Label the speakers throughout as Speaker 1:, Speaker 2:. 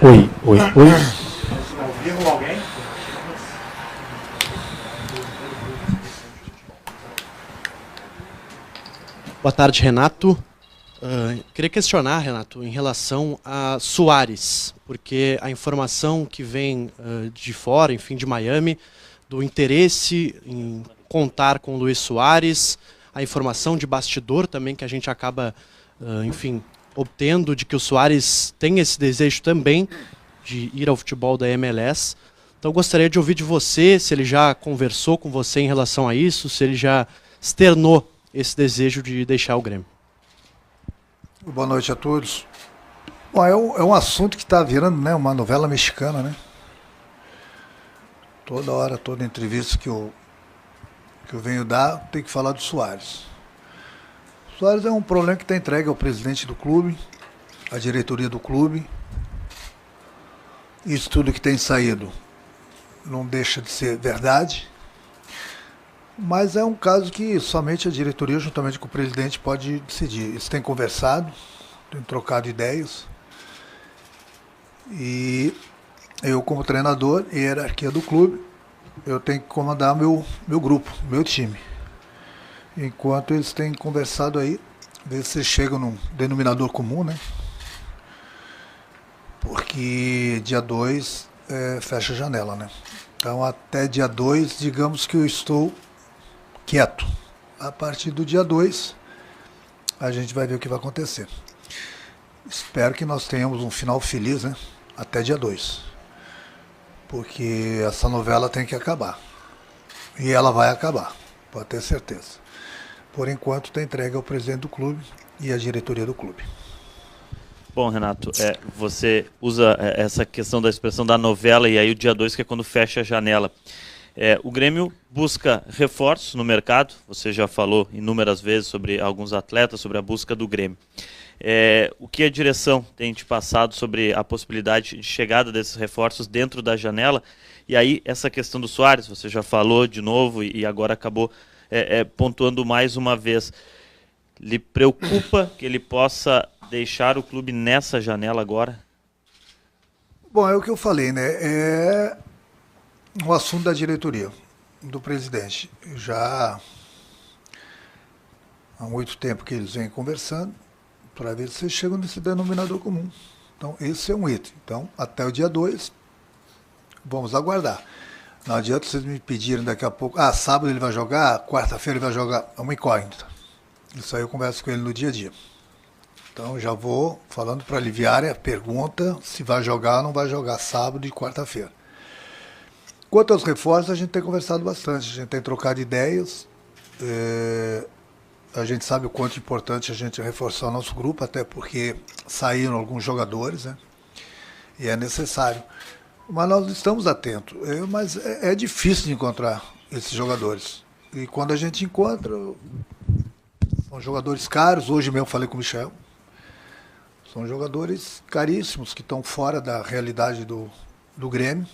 Speaker 1: Oi.
Speaker 2: Ouviu alguém?
Speaker 3: Boa tarde, Renato. Queria questionar, Renato, em relação a Soares, porque a informação que vem de fora, enfim, de Miami, do interesse em contar com o Luis Soares, a informação de bastidor também que a gente acaba, enfim, obtendo de que o Soares tem esse desejo também de ir ao futebol da MLS. Então gostaria de ouvir de você, se ele já conversou com você em relação a isso, se ele já externou esse desejo de deixar o Grêmio.
Speaker 4: Boa noite a todos. Bom, é um assunto que está virando, né, uma novela mexicana, né? Toda hora, toda entrevista que eu venho dar, tem que falar do Soares. O Soares é um problema que está entregue ao presidente do clube, à diretoria do clube. Isso tudo que tem saído não deixa de ser verdade. Mas é um caso que somente a diretoria, juntamente com o presidente, pode decidir. Eles têm conversado, têm trocado ideias. E eu, como treinador e hierarquia do clube, eu tenho que comandar meu grupo, meu time. Enquanto eles têm conversado aí, ver se chegam num denominador comum, né? Porque dia 2 fecha a janela, né? Então até dia 2, digamos que eu estou quieto. A partir do dia 2, a gente vai ver o que vai acontecer. Espero que nós tenhamos um final feliz, né? Até dia 2. Porque essa novela tem que acabar. E ela vai acabar, pode ter certeza. Por enquanto, está entregue ao presidente do clube e à diretoria do clube.
Speaker 5: Bom, Renato, você usa essa questão da expressão da novela e aí o dia 2 que é quando fecha a janela. O Grêmio busca reforços no mercado, você já falou inúmeras vezes sobre alguns atletas, sobre a busca do Grêmio. O que a direção tem te passado sobre a possibilidade de chegada desses reforços dentro da janela? E aí essa questão do Soares, você já falou de novo e agora acabou pontuando mais uma vez. Lhe preocupa que ele possa deixar o clube nessa janela agora?
Speaker 4: Bom, é o que eu falei, né? É o assunto da diretoria, do presidente. Já há muito tempo que eles vêm conversando para ver se chegam nesse denominador comum. Então, esse é um item. Então, até o dia 2, vamos aguardar. Não adianta vocês me pedirem daqui a pouco, sábado ele vai jogar, quarta-feira ele vai jogar, é uma incógnita. Isso aí eu converso com ele no dia a dia. Então, já vou falando para aliviar a pergunta se vai jogar ou não vai jogar sábado e quarta-feira. Quanto aos reforços, a gente tem conversado bastante, a gente tem trocado ideias. A gente sabe o quanto importante a gente reforçar o nosso grupo, até porque saíram alguns jogadores, né? E é necessário. Mas nós estamos atentos. Mas é difícil de encontrar esses jogadores. E quando a gente encontra, são jogadores caros. Hoje mesmo falei com o Michel. São jogadores caríssimos que estão fora da realidade do Grêmio.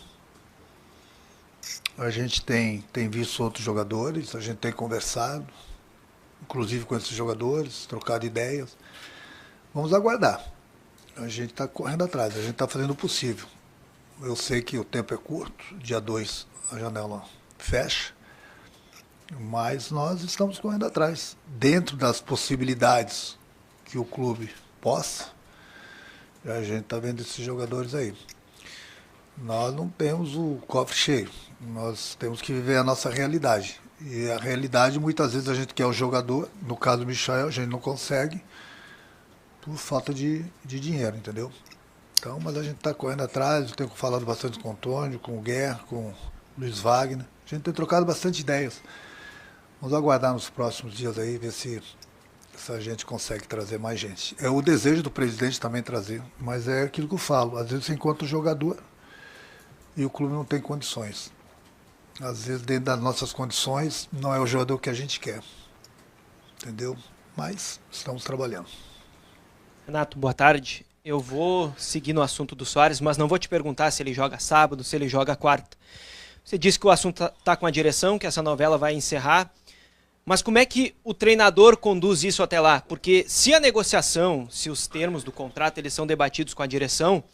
Speaker 4: A gente tem visto outros jogadores, a gente tem conversado, inclusive com esses jogadores, trocado ideias. Vamos aguardar. A gente está correndo atrás, a gente está fazendo o possível. Eu sei que o tempo é curto, dia 2 a janela fecha, mas nós estamos correndo atrás. Dentro das possibilidades que o clube possa, a gente está vendo esses jogadores aí. Nós não temos o cofre cheio, nós temos que viver a nossa realidade. E a realidade, muitas vezes a gente quer o jogador, no caso do Michel, a gente não consegue por falta de dinheiro, entendeu? Então, mas a gente está correndo atrás, eu tenho falado bastante com o Antônio, com o Guerra, com o Luiz Wagner. A gente tem trocado bastante ideias. Vamos aguardar nos próximos dias aí, ver se a gente consegue trazer mais gente. É o desejo do presidente também trazer, mas é aquilo que eu falo. Às vezes você encontra um jogador e o clube não tem condições. Às vezes, dentro das nossas condições, não é o jogador que a gente quer. Entendeu? Mas estamos trabalhando.
Speaker 6: Renato, boa tarde. Eu vou seguir no assunto do Soares, mas não vou te perguntar se ele joga sábado, se ele joga quarta. Você disse que o assunto está com a direção, que essa novela vai encerrar. Mas como é que o treinador conduz isso até lá? Porque se a negociação, se os termos do contrato eles são debatidos com a direção,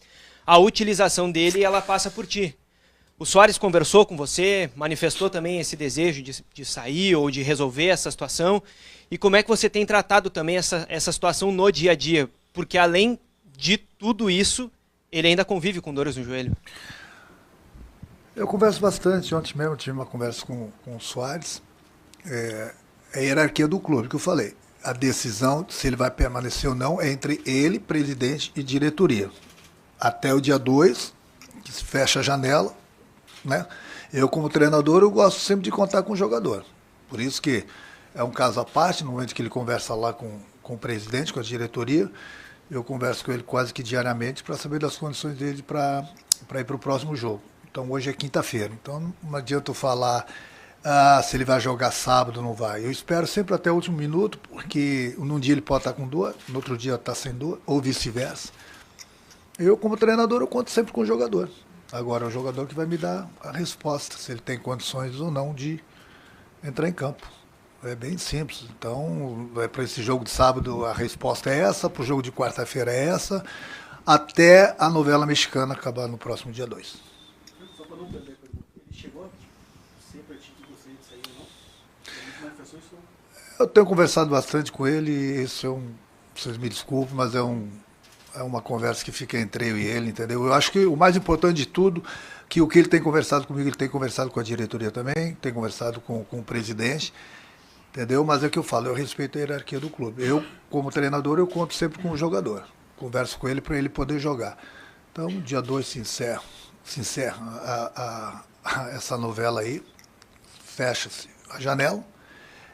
Speaker 6: a utilização dele ela passa por ti. O Soares conversou com você, manifestou também esse desejo de sair ou de resolver essa situação. E como é que você tem tratado também essa situação no dia a dia? Porque além de tudo isso, ele ainda convive com dores no joelho.
Speaker 4: Eu converso bastante. Ontem mesmo eu tive uma conversa com o Soares. É a hierarquia do clube que eu falei. A decisão, se ele vai permanecer ou não, é entre ele, presidente e diretoria. Até o dia 2, que se fecha a janela, né? Eu, como treinador, eu gosto sempre de contar com o jogador. Por isso que é um caso à parte, no momento que ele conversa lá com o presidente, com a diretoria, eu converso com ele quase que diariamente para saber das condições dele para ir para o próximo jogo. Então hoje é quinta-feira, então não adianta eu falar se ele vai jogar sábado ou não vai. Eu espero sempre até o último minuto, porque num dia ele pode estar com dor, no outro dia está sem dor, ou vice-versa. Eu, como treinador, eu conto sempre com o jogador. Agora é o jogador que vai me dar a resposta, se ele tem condições ou não de entrar em campo. É bem simples. Então, para esse jogo de sábado a resposta é essa, para o jogo de quarta-feira é essa, até a novela mexicana acabar no próximo dia 2.
Speaker 2: Só para não perder a pergunta, ele chegou sempre a ti que gostaria de sair ou não? Ele manifestou isso?
Speaker 4: Eu tenho conversado bastante com ele, esse vocês me desculpem, mas é uma conversa que fica entre eu e ele, entendeu? Eu acho que o mais importante de tudo, que o que ele tem conversado comigo, ele tem conversado com a diretoria também, tem conversado com o presidente, entendeu? Mas é o que eu falo, eu respeito a hierarquia do clube. Eu, como treinador, eu conto sempre com o jogador. Converso com ele para ele poder jogar. Então, dia 2 se encerra essa novela aí, fecha-se a janela,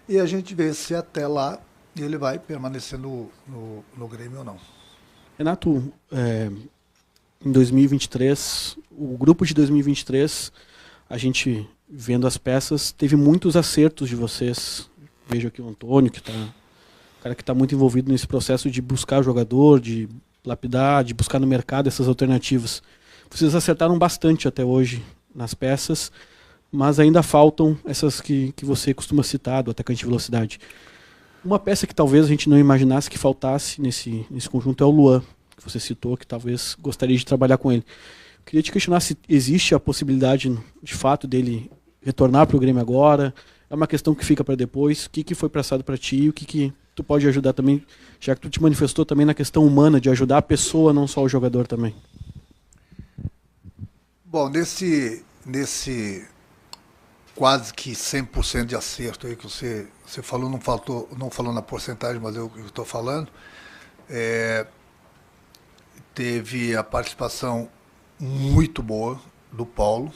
Speaker 4: e a gente vê se até lá ele vai permanecer no Grêmio ou não.
Speaker 1: Renato, em 2023, o grupo de 2023, a gente vendo as peças, teve muitos acertos de vocês. Vejo aqui o Antônio, cara que está muito envolvido nesse processo de buscar jogador, de lapidar, de buscar no mercado essas alternativas. Vocês acertaram bastante até hoje nas peças, mas ainda faltam essas que você costuma citar, do atacante de velocidade. Uma peça que talvez a gente não imaginasse que faltasse nesse conjunto é o Luan, que você citou, que talvez gostaria de trabalhar com ele. Queria te questionar se existe a possibilidade, de fato, dele retornar para o Grêmio agora. É uma questão que fica para depois. O que foi passado para ti? O que tu pode ajudar também, já que tu te manifestou também na questão humana, de ajudar a pessoa, não só o jogador também.
Speaker 4: Bom, nesse quase que 100% de acerto aí que você falou, não falou na porcentagem, mas eu estou falando, teve a participação muito boa do Paulo,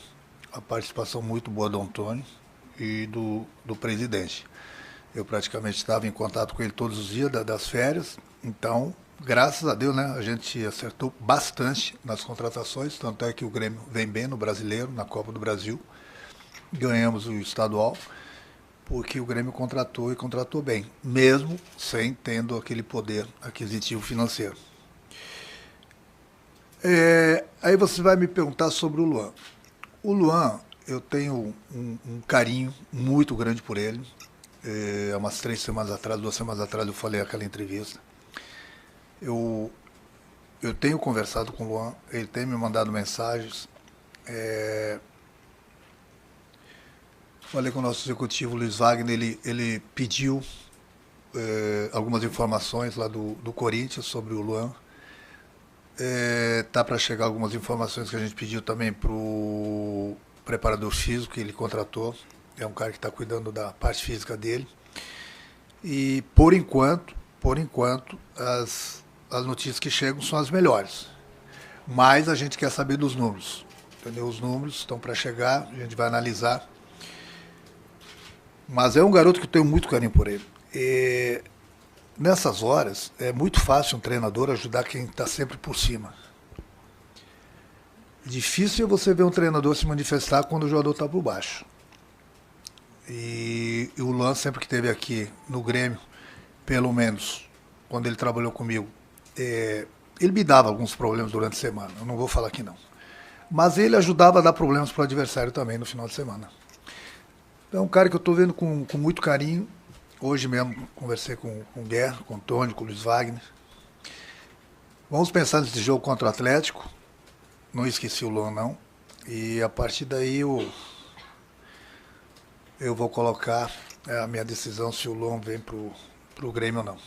Speaker 4: a participação muito boa do Antônio e do presidente. Eu praticamente estava em contato com ele todos os dias das férias, então, graças a Deus, né, a gente acertou bastante nas contratações, tanto é que o Grêmio vem bem no Brasileiro, na Copa do Brasil. Ganhamos o estadual, porque o Grêmio contratou e contratou bem, mesmo sem tendo aquele poder aquisitivo financeiro. Aí você vai me perguntar sobre o Luan. O Luan, eu tenho um carinho muito grande por ele. Há umas 2 semanas atrás eu falei aquela entrevista. Eu tenho conversado com o Luan, ele tem me mandado mensagens. Falei com o nosso executivo, Luiz Wagner, ele pediu algumas informações lá do Corinthians sobre o Luan. Tá para chegar algumas informações que a gente pediu também para o preparador físico que ele contratou. É um cara que está cuidando da parte física dele. E, por enquanto, as notícias que chegam são as melhores. Mas a gente quer saber dos números. Entendeu? Os números estão para chegar, a gente vai analisar. Mas é um garoto que eu tenho muito carinho por ele. E nessas horas, é muito fácil um treinador ajudar quem está sempre por cima. Difícil é você ver um treinador se manifestar quando o jogador está por baixo. E o Luan, sempre que esteve aqui no Grêmio, pelo menos quando ele trabalhou comigo, ele me dava alguns problemas durante a semana. Eu não vou falar que não. Mas ele ajudava a dar problemas para o adversário também no final de semana. Então, é um cara que eu estou vendo com muito carinho. Hoje mesmo conversei com o Guerra, com o Antônio, com o Luiz Wagner. Vamos pensar nesse jogo contra o Atlético. não esqueci o Luan, não. E a partir daí eu vou colocar a minha decisão se o Luan vem pro Grêmio ou não.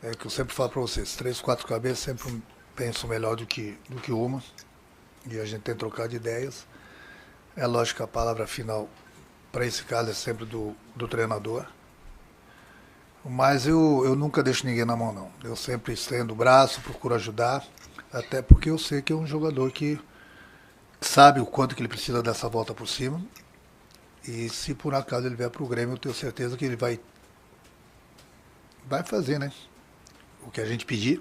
Speaker 4: É o que eu sempre falo para vocês, 3, 4 cabeças sempre penso melhor do que uma. E a gente tem trocado ideias. É lógico que a palavra final para esse caso é sempre do treinador. Mas eu nunca deixo ninguém na mão, não. Eu sempre estendo o braço, procuro ajudar, até porque eu sei que é um jogador que sabe o quanto que ele precisa dessa volta por cima. E se por acaso ele vier para o Grêmio, eu tenho certeza que ele vai fazer, né? O que a gente pedir,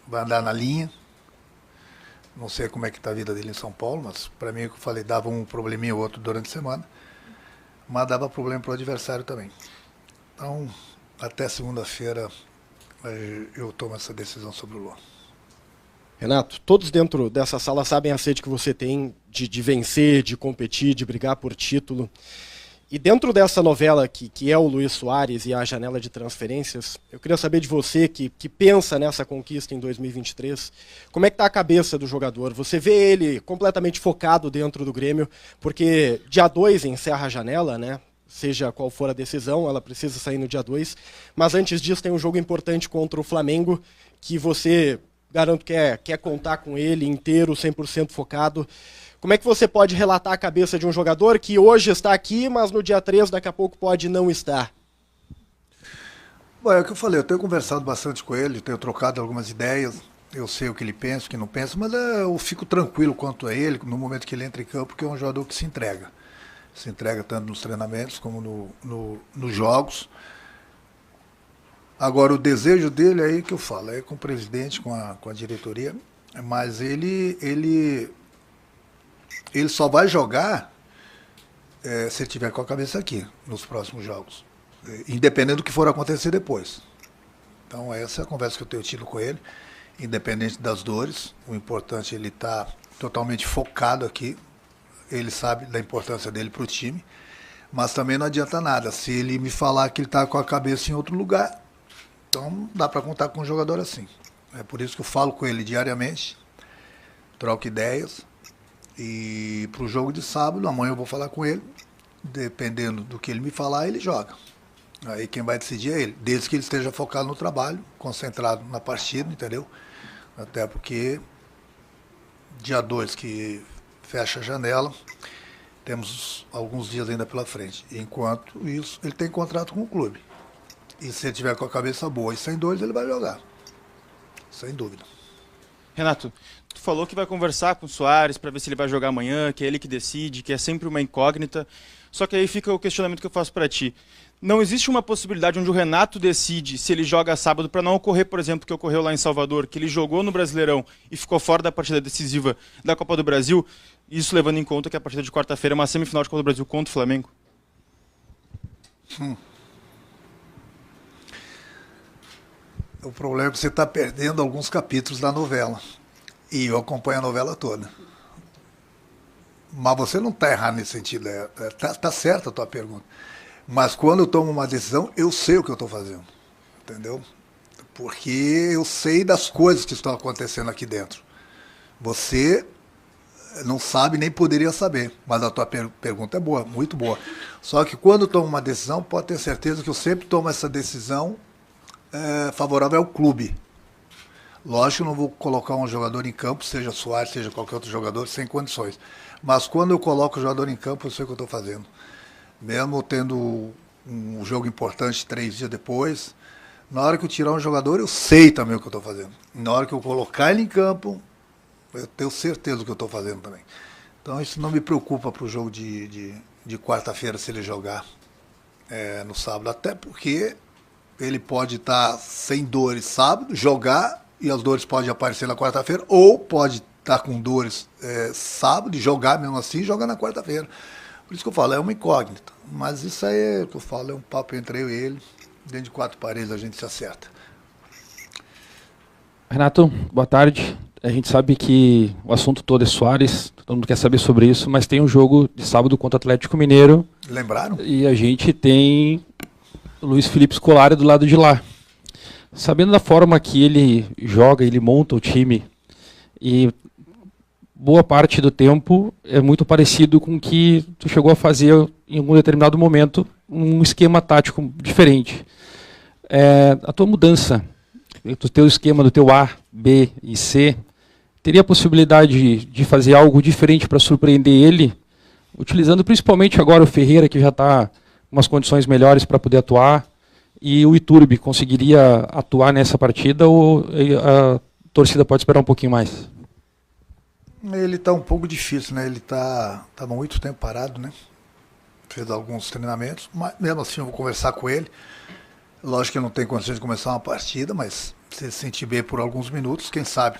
Speaker 4: vai andar na linha. Não sei como é que está a vida dele em São Paulo, mas para mim, o que eu falei, dava um probleminha ou outro durante a semana, mas dava problema para o adversário também. Então, até segunda-feira eu tomo essa decisão sobre o Luan.
Speaker 7: Renato, todos dentro dessa sala sabem a sede que você tem de vencer, de competir, de brigar por título. E dentro dessa novela que é o Luís Soares e a janela de transferências, eu queria saber de você que pensa nessa conquista em 2023, como é que está a cabeça do jogador? Você vê ele completamente focado dentro do Grêmio, porque dia 2 encerra a janela, né? Seja qual for a decisão, ela precisa sair no dia 2, mas antes disso tem um jogo importante contra o Flamengo, que você, garanto que quer contar com ele inteiro, 100% focado. Como é que você pode relatar a cabeça de um jogador que hoje está aqui, mas no dia 3 daqui a pouco pode não estar?
Speaker 4: Bom, é o que eu falei, eu tenho conversado bastante com ele, tenho trocado algumas ideias, eu sei o que ele pensa, o que não pensa, mas eu fico tranquilo quanto a ele no momento que ele entra em campo, porque é um jogador que se entrega. Se entrega tanto nos treinamentos como nos jogos. Agora, o desejo dele é aí que eu falo, é com o presidente, com a diretoria, mas ele só vai jogar se ele tiver com a cabeça aqui, nos próximos jogos, independente do que for acontecer depois. Então, essa é a conversa que eu tenho tido com ele, independente das dores. O importante é ele estar totalmente focado aqui. Ele sabe da importância dele para o time, mas também não adianta nada se ele me falar que ele está com a cabeça em outro lugar. Então, dá para contar com um jogador assim. É por isso que eu falo com ele diariamente, troco ideias. E para o jogo de sábado, amanhã eu vou falar com ele. Dependendo do que ele me falar, ele joga. Aí quem vai decidir é ele. Desde que ele esteja focado no trabalho, concentrado na partida, entendeu? Até porque dia 2 que fecha a janela, temos alguns dias ainda pela frente. Enquanto isso, ele tem contrato com o clube. E se ele tiver com a cabeça boa e sem dores, ele vai jogar. Sem dúvida.
Speaker 8: Renato, tu falou que vai conversar com o Soares para ver se ele vai jogar amanhã, que é ele que decide, que é sempre uma incógnita. Só que aí fica o questionamento que eu faço para ti. Não existe uma possibilidade onde o Renato decide se ele joga sábado para não ocorrer, por exemplo, o que ocorreu lá em Salvador, que ele jogou no Brasileirão e ficou fora da partida decisiva da Copa do Brasil, isso levando em conta que a partida de quarta-feira é uma semifinal de Copa do Brasil contra o Flamengo?
Speaker 4: O problema é que você está perdendo alguns capítulos da novela. E eu acompanho a novela toda. Mas você não está errado nesse sentido. Tá certa a tua pergunta. Mas quando eu tomo uma decisão, eu sei o que eu estou fazendo. Entendeu? Porque eu sei das coisas que estão acontecendo aqui dentro. Você não sabe nem poderia saber. Mas a tua pergunta é boa, muito boa. Só que quando eu tomo uma decisão, pode ter certeza que eu sempre tomo essa decisão favorável ao clube. Lógico que eu não vou colocar um jogador em campo, seja Soares, seja qualquer outro jogador, sem condições. Mas quando eu coloco o jogador em campo, eu sei o que eu estou fazendo. Mesmo tendo um jogo importante 3 dias depois, na hora que eu tirar um jogador, eu sei também o que eu estou fazendo. Na hora que eu colocar ele em campo, eu tenho certeza do que eu estou fazendo também. Então isso não me preocupa para o jogo de quarta-feira, se ele jogar no sábado. Até porque ele pode estar sem dores sábado, jogar, e as dores podem aparecer na quarta-feira, ou pode estar com dores sábado e jogar mesmo assim, jogar na quarta-feira. Por isso que eu falo, é uma incógnita. Mas isso aí é o que eu falo, é um papo entre eu e ele. Dentro de 4 paredes a gente se acerta.
Speaker 9: Renato, boa tarde. A gente sabe que o assunto todo é Soares, todo mundo quer saber sobre isso, mas tem um jogo de sábado contra o Atlético Mineiro.
Speaker 4: Lembraram?
Speaker 9: E a gente tem o Luiz Felipe Scolari do lado de lá. Sabendo da forma que ele joga, ele monta o time, e boa parte do tempo é muito parecido com o que tu chegou a fazer em algum determinado momento, um esquema tático diferente. A tua mudança, do teu esquema, do teu A, B e C, teria a possibilidade de fazer algo diferente para surpreender ele, utilizando principalmente agora o Ferreira, que já está com umas condições melhores para poder atuar, e o Iturbe conseguiria atuar nessa partida, ou a torcida pode esperar um pouquinho mais?
Speaker 4: Ele está um pouco difícil, né? Ele está muito tempo parado, né? Fez alguns treinamentos, mas mesmo assim eu vou conversar com ele. Lógico que eu não tenho condições de começar uma partida, mas se ele se sentir bem por alguns minutos, quem sabe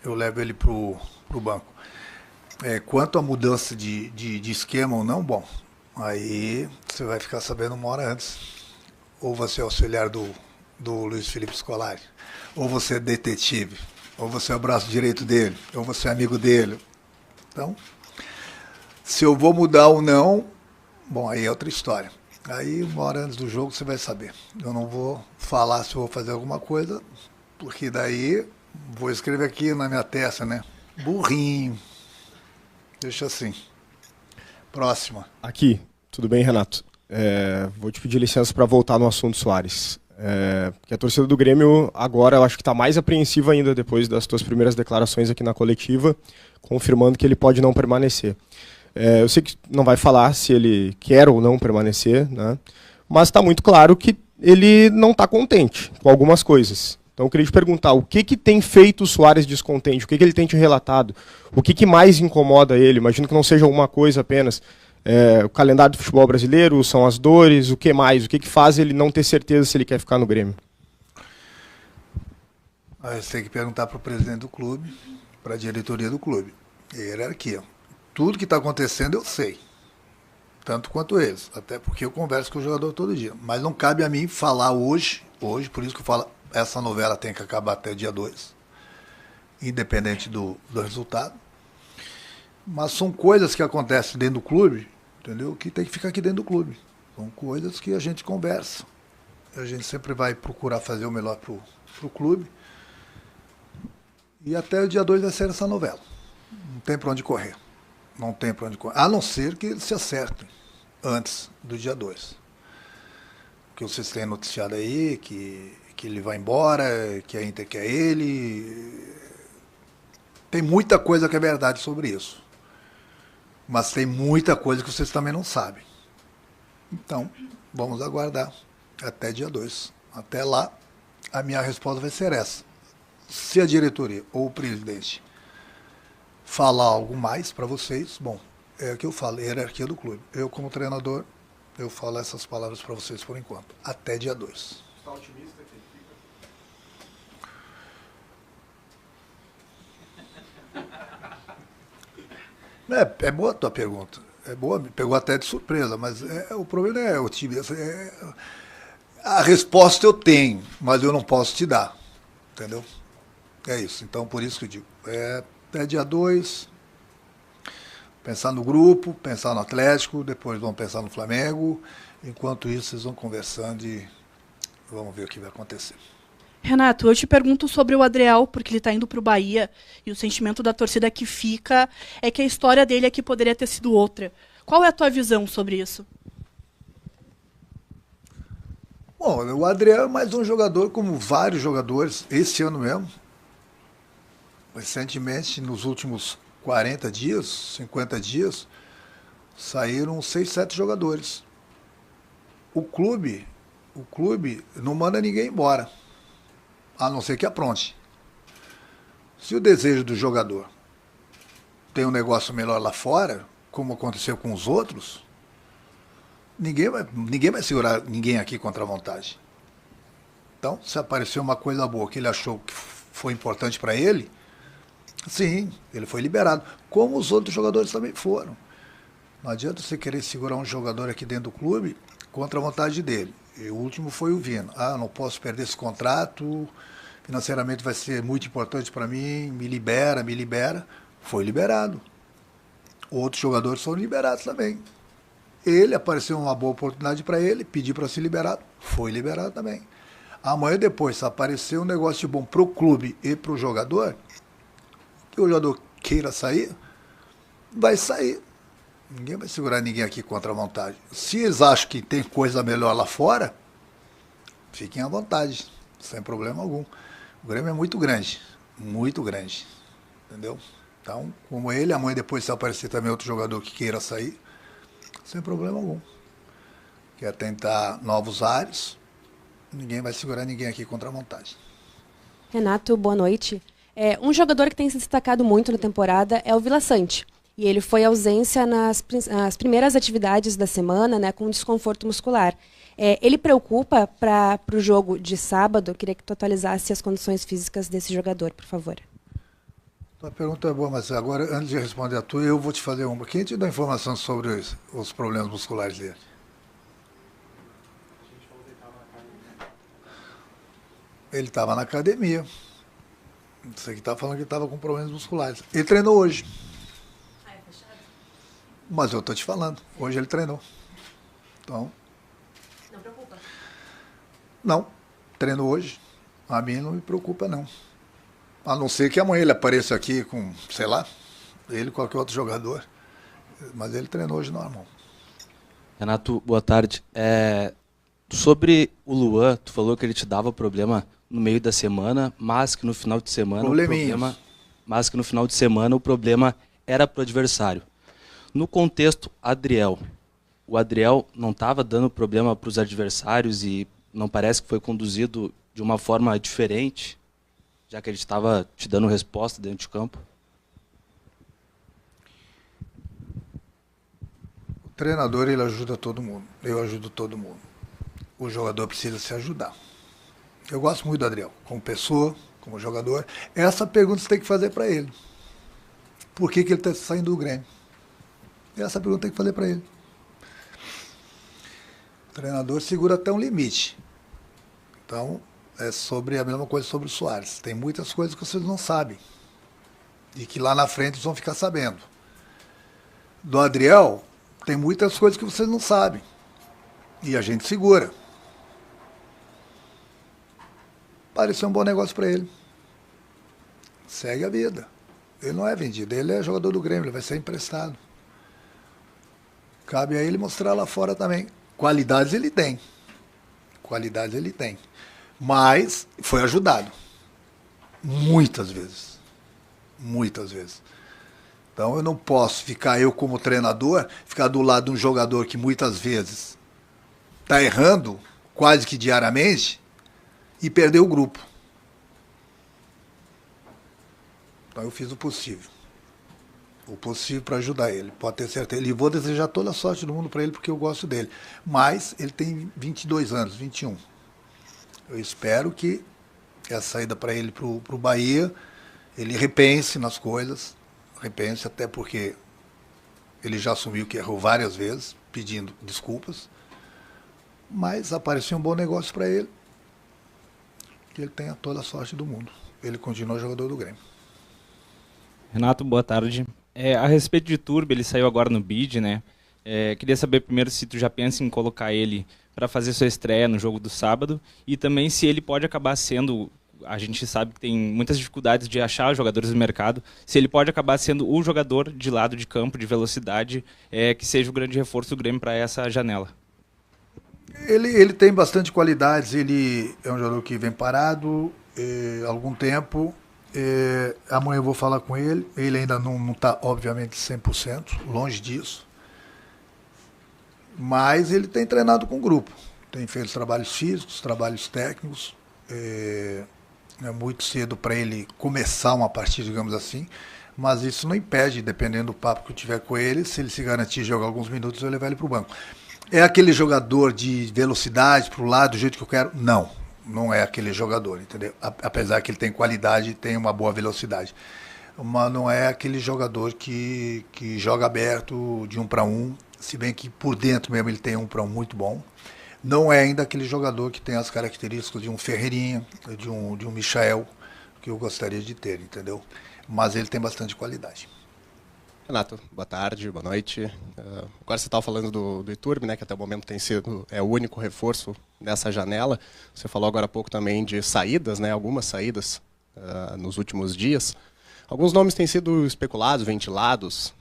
Speaker 4: eu levo ele pro banco. Quanto à mudança de esquema ou não, bom, aí você vai ficar sabendo uma hora antes. Ou você é auxiliar do Luiz Felipe Scolari, ou você é detetive, ou você é o braço direito dele, ou você é amigo dele. Então, se eu vou mudar ou não, bom, aí é outra história. Aí, uma hora antes do jogo, você vai saber. Eu não vou falar se eu vou fazer alguma coisa, porque daí vou escrever aqui na minha testa, né? Burrinho. Deixa assim. Próxima.
Speaker 7: Aqui, tudo bem, Renato? Vou te pedir licença para voltar no assunto Soares. Porque a torcida do Grêmio agora eu acho que está mais apreensiva ainda depois das tuas primeiras declarações aqui na coletiva, confirmando que ele pode não permanecer. Eu sei que não vai falar se ele quer ou não permanecer, né? Mas está muito claro que ele não está contente com algumas coisas. Então eu queria te perguntar, o que tem feito o Soares descontente? O que ele tem te relatado? O que mais incomoda ele? Imagino que não seja uma coisa apenas. O calendário do futebol brasileiro, são as dores, o que mais? O que faz ele não ter certeza se ele quer ficar no Grêmio?
Speaker 4: Você tem que perguntar para o presidente do clube, para a diretoria do clube. Hierarquia. Tudo que está acontecendo eu sei. Tanto quanto eles. Até porque eu converso com o jogador todo dia. Mas não cabe a mim falar hoje, por isso que eu falo, essa novela tem que acabar até dia 2. Independente do resultado. Mas são coisas que acontecem dentro do clube, entendeu? Que tem que ficar aqui dentro do clube. São coisas que a gente conversa. A gente sempre vai procurar fazer o melhor pro clube. E até o dia 2 vai ser essa novela. Não tem para onde correr. Não tem para onde correr. A não ser que eles se acertem antes do dia 2. Porque vocês têm noticiado aí que ele vai embora, que a Inter quer ele. Tem muita coisa que é verdade sobre isso. Mas tem muita coisa que vocês também não sabem. Então, vamos aguardar até dia 2. Até lá, a minha resposta vai ser essa. Se a diretoria ou o presidente falar algo mais para vocês, bom, é o que eu falo, é a hierarquia do clube. Eu, como treinador, eu falo essas palavras para vocês por enquanto. Até dia 2.
Speaker 2: Está otimista que ele fica?
Speaker 4: É boa a tua pergunta. É boa, me pegou até de surpresa, mas o problema é o time. A resposta eu tenho, mas eu não posso te dar. Entendeu? É isso. Então, por isso que eu digo. Até dia 2, pensar no grupo, pensar no Atlético, depois vão pensar no Flamengo. Enquanto isso, vocês vão conversando e vamos ver o que vai acontecer.
Speaker 10: Renato, eu te pergunto sobre o Adriel, porque ele está indo para o Bahia, e o sentimento da torcida que fica é que a história dele aqui poderia ter sido outra. Qual é a tua visão sobre isso?
Speaker 4: Bom, o Adriel é mais um jogador, como vários jogadores, esse ano mesmo. Recentemente, nos últimos 40 dias, 50 dias, saíram 6, 7 jogadores. O clube não manda ninguém embora, a não ser que apronte. Se o desejo do jogador tem um negócio melhor lá fora, como aconteceu com os outros, ninguém vai segurar ninguém aqui contra a vontade. Então, se aparecer uma coisa boa que ele achou que foi importante para ele, sim, ele foi liberado. Como os outros jogadores também foram. Não adianta você querer segurar um jogador aqui dentro do clube contra a vontade dele. E o último foi o Vina. Não posso perder esse contrato, financeiramente vai ser muito importante para mim, me libera. Foi liberado. Outros jogadores foram liberados também. Ele, apareceu uma boa oportunidade para ele, pediu para ser liberado, foi liberado também. Amanhã depois, se aparecer um negócio bom para o clube e para o jogador, que o jogador queira sair, vai sair. Ninguém vai segurar ninguém aqui contra a vontade. Se eles acham que tem coisa melhor lá fora, fiquem à vontade, sem problema algum. O Grêmio é muito grande, entendeu? Então, como ele, amanhã depois se aparecer também outro jogador que queira sair, sem problema algum. Quer tentar novos ares, ninguém vai segurar ninguém aqui contra a vontade.
Speaker 11: Renato, boa noite. Um jogador que tem se destacado muito na temporada é o Vila Sante. E ele foi ausência nas primeiras atividades da semana, né, com desconforto muscular. Ele preocupa para o jogo de sábado? Eu queria que tu atualizasse as condições físicas desse jogador, por favor.
Speaker 4: A pergunta é boa, mas agora, antes de responder a tua, eu vou te fazer uma. Quem te dá informação sobre os problemas musculares dele? Ele estava na academia. Você que está falando que ele estava com problemas musculares. Ele treinou hoje. Mas eu estou te falando, hoje ele treinou. Então.
Speaker 11: Não preocupa?
Speaker 4: Não, treinou hoje. A mim não me preocupa, não. A não ser que amanhã ele apareça aqui com, sei lá, ele ou qualquer outro jogador. Mas ele treinou hoje normal.
Speaker 12: Renato, boa tarde. Sobre o Luan, tu falou que ele te dava problema no meio da semana, mas que no final de semana o problema era pro adversário. No contexto Adriel, o Adriel não estava dando problema para os adversários e não parece que foi conduzido de uma forma diferente, já que ele estava te dando resposta dentro de campo?
Speaker 4: O treinador, ele ajuda todo mundo. Eu ajudo todo mundo. O jogador precisa se ajudar. Eu gosto muito do Adriel, como pessoa, como jogador. Essa pergunta você tem que fazer para ele. Por que ele está saindo do Grêmio? Essa pergunta tem que fazer para ele. O treinador segura até um limite. Então, é sobre a mesma coisa sobre o Soares. Tem muitas coisas que vocês não sabem. E que lá na frente vocês vão ficar sabendo. Do Adriel, tem muitas coisas que vocês não sabem. E a gente segura. Pareceu um bom negócio para ele. Segue a vida. Ele não é vendido, ele é jogador do Grêmio, ele vai ser emprestado. Cabe a ele mostrar lá fora também. Qualidades ele tem. Qualidades ele tem. Mas foi ajudado. Muitas vezes. Muitas vezes. Então eu não posso ficar, eu como treinador, ficar do lado de um jogador que muitas vezes está errando, quase que diariamente, e perder o grupo. Então eu fiz o possível. O possível para ajudar ele. Pode ter certeza. E vou desejar toda a sorte do mundo para ele, porque eu gosto dele. Mas ele tem 22 anos, 21. Eu espero que essa saída para ele para o Bahia, ele repense nas coisas. Repense, até porque ele já assumiu que errou várias vezes, pedindo desculpas. Mas apareceu um bom negócio para ele. Que ele tenha toda a sorte do mundo. Ele continua jogador do Grêmio.
Speaker 13: Renato, boa tarde. A respeito de Turbi, ele saiu agora no bid, né? Queria saber primeiro se tu já pensa em colocar ele para fazer sua estreia no jogo do sábado e também se ele pode acabar sendo, a gente sabe que tem muitas dificuldades de achar jogadores no mercado, se ele pode acabar sendo o jogador de lado de campo, de velocidade, que seja o grande reforço do Grêmio para essa janela.
Speaker 4: Ele tem bastante qualidades, ele é um jogador que vem parado há algum tempo. Amanhã eu vou falar com ele. Ele ainda não está, obviamente, 100%, longe disso. Mas ele tem treinado com o grupo. Tem feito trabalhos físicos, trabalhos técnicos. É muito cedo para ele começar uma partida, digamos assim. Mas isso não impede, dependendo do papo que eu tiver com ele, se ele se garantir jogar alguns minutos, eu levar ele para o banco. É aquele jogador de velocidade para o lado, do jeito que eu quero? Não. Não é aquele jogador, entendeu? Apesar que ele tem qualidade e tem uma boa velocidade. Mas não é aquele jogador que joga aberto de 1 para 1, se bem que por dentro mesmo ele tem 1 para 1 muito bom. Não é ainda aquele jogador que tem as características de um Ferreirinha, de um Michael, que eu gostaria de ter, entendeu? Mas ele tem bastante qualidade.
Speaker 7: Renato, boa tarde, boa noite. Agora você estava falando do Iturbe, né, que até o momento tem sido o único reforço nessa janela. Você falou agora há pouco também de saídas, né, algumas saídas nos últimos dias. Alguns nomes têm sido especulados, ventilados,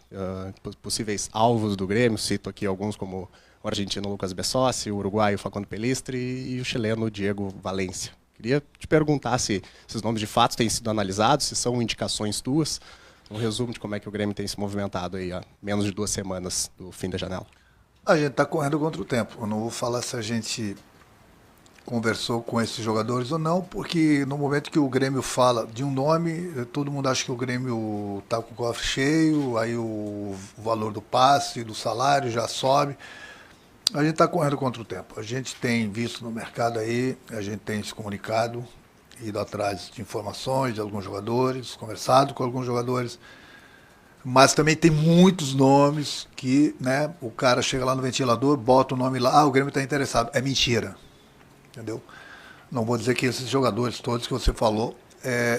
Speaker 14: possíveis alvos do Grêmio. Cito aqui alguns como o argentino Lucas Besossi, o uruguaio Facundo Pelistri e o chileno Diego Valência. Queria te perguntar se esses nomes de fato têm sido analisados, se são indicações tuas. Um resumo de como é que o Grêmio tem se movimentado aí há menos de 2 semanas do fim da janela.
Speaker 4: A gente está correndo contra o tempo. Eu não vou falar se a gente conversou com esses jogadores ou não, porque no momento que o Grêmio fala de um nome, todo mundo acha que o Grêmio está com o cofre cheio, aí o valor do passe, do salário já sobe. A gente está correndo contra o tempo. A gente tem visto no mercado aí, a gente tem se comunicado, ido atrás de informações de alguns jogadores, conversado com alguns jogadores, mas também tem muitos nomes que, né, o cara chega lá no ventilador, bota o nome lá, o Grêmio está interessado. É mentira, entendeu? Não vou dizer que esses jogadores todos que você falou,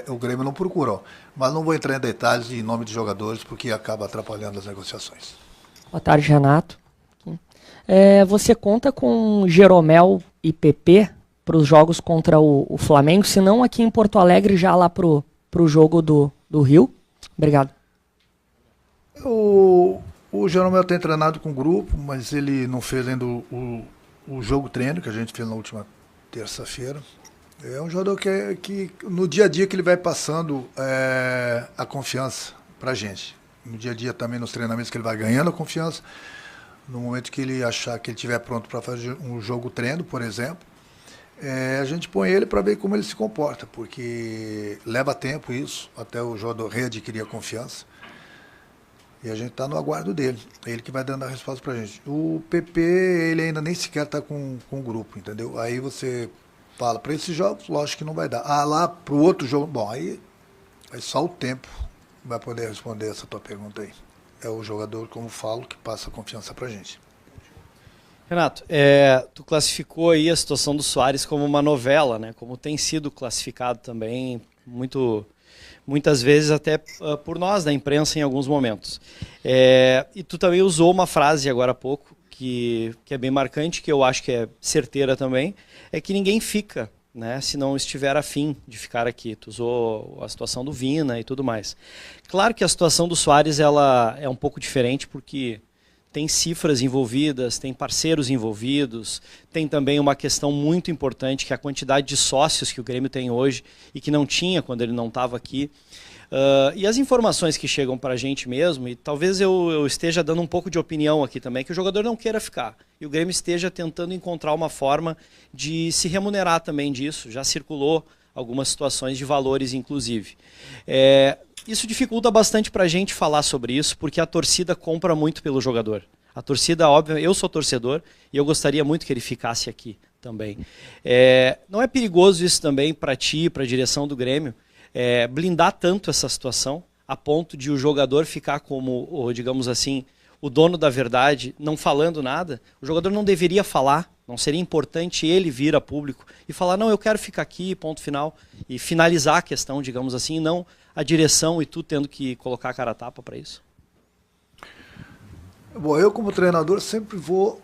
Speaker 4: o Grêmio não procurou, mas não vou entrar em detalhes em nome de jogadores, porque acaba atrapalhando as negociações.
Speaker 15: Boa tarde, Renato. Você conta com Jeromel e PP para os jogos contra o Flamengo, se não aqui em Porto Alegre, já lá pro jogo do Rio? Obrigado.
Speaker 4: O Jeromel tem treinado com o grupo, mas ele não fez ainda o jogo treino que a gente fez na última terça-feira. É um jogador que no dia a dia que ele vai passando a confiança para a gente. No dia a dia também nos treinamentos que ele vai ganhando a confiança. No momento que ele achar que ele estiver pronto para fazer um jogo treino, por exemplo, a gente põe ele para ver como ele se comporta, porque leva tempo isso, até o jogador readquirir a confiança. E a gente está no aguardo dele. É ele que vai dando a resposta para a gente. O PP, ele ainda nem sequer está com o grupo, entendeu? Aí você fala, para esses jogos, lógico que não vai dar. Lá para o outro jogo, bom, aí só o tempo vai poder responder essa tua pergunta aí. É o jogador, como falo, que passa confiança pra gente.
Speaker 6: Renato, tu classificou aí a situação do Soares como uma novela, né? Como tem sido classificado também, muitas vezes até por nós da imprensa em alguns momentos. E tu também usou uma frase agora há pouco, que é bem marcante, que eu acho que é certeira também, é que ninguém fica, né, se não estiver afim de ficar aqui. Tu usou a situação do Vina e tudo mais. Claro que a situação do Soares ela é um pouco diferente, porque tem cifras envolvidas, tem parceiros envolvidos, tem também uma questão muito importante, que é a quantidade de sócios que o Grêmio tem hoje e que não tinha quando ele não estava aqui. E as informações que chegam para a gente mesmo, e talvez eu esteja dando um pouco de opinião aqui também, que o jogador não queira ficar. E o Grêmio esteja tentando encontrar uma forma de se remunerar também disso. Já circulou algumas situações de valores, inclusive. Isso dificulta bastante para a gente falar sobre isso, porque a torcida compra muito pelo jogador. A torcida, óbvio, eu sou torcedor e eu gostaria muito que ele ficasse aqui também. Não é perigoso isso também para ti, para a direção do Grêmio, blindar tanto essa situação, a ponto de o jogador ficar como, digamos assim, o dono da verdade, não falando nada? O jogador não deveria falar, não seria importante ele vir a público e falar, não, eu quero ficar aqui, ponto final, e finalizar a questão, digamos assim, e não a direção e tu tendo que colocar a cara a tapa para isso?
Speaker 4: Bom, eu como treinador sempre vou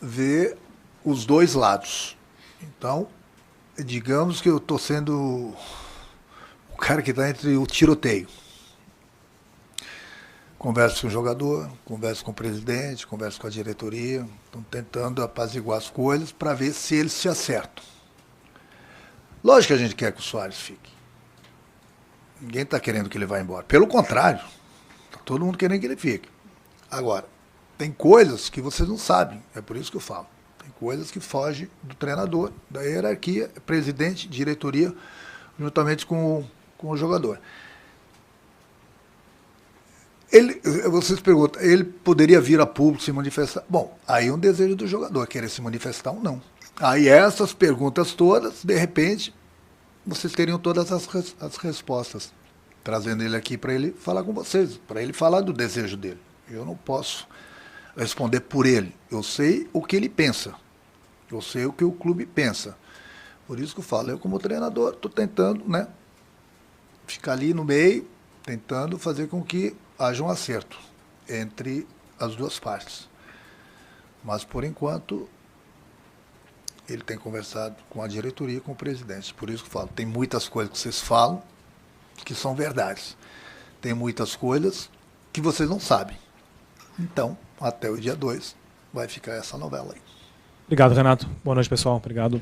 Speaker 4: ver os dois lados. Então, digamos que eu estou sendo o cara que está entre o tiroteio. Converso com o jogador, converso com o presidente, converso com a diretoria, estão tentando apaziguar as coisas para ver se eles se acertam. Lógico que a gente quer que o Soares fique. Ninguém está querendo que ele vá embora. Pelo contrário, está todo mundo querendo que ele fique. Agora, tem coisas que vocês não sabem, é por isso que eu falo. Tem coisas que fogem do treinador, da hierarquia, presidente, diretoria, juntamente com o jogador. Vocês perguntam, ele poderia vir a público se manifestar? Bom, aí é um desejo do jogador, querer se manifestar ou não. Aí essas perguntas todas, de repente, vocês teriam todas as respostas, trazendo ele aqui para ele falar com vocês, para ele falar do desejo dele. Eu não posso responder por ele. Eu sei o que ele pensa. Eu sei o que o clube pensa. Por isso que eu falo, eu como treinador estou tentando, né, ficar ali no meio, tentando fazer com que haja um acerto entre as duas partes. Mas, por enquanto, ele tem conversado com a diretoria e com o presidente. Por isso que eu falo, tem muitas coisas que vocês falam que são verdades. Tem muitas coisas que vocês não sabem. Então, até o dia 2 vai ficar essa novela aí.
Speaker 16: Obrigado, Renato. Boa noite, pessoal. Obrigado.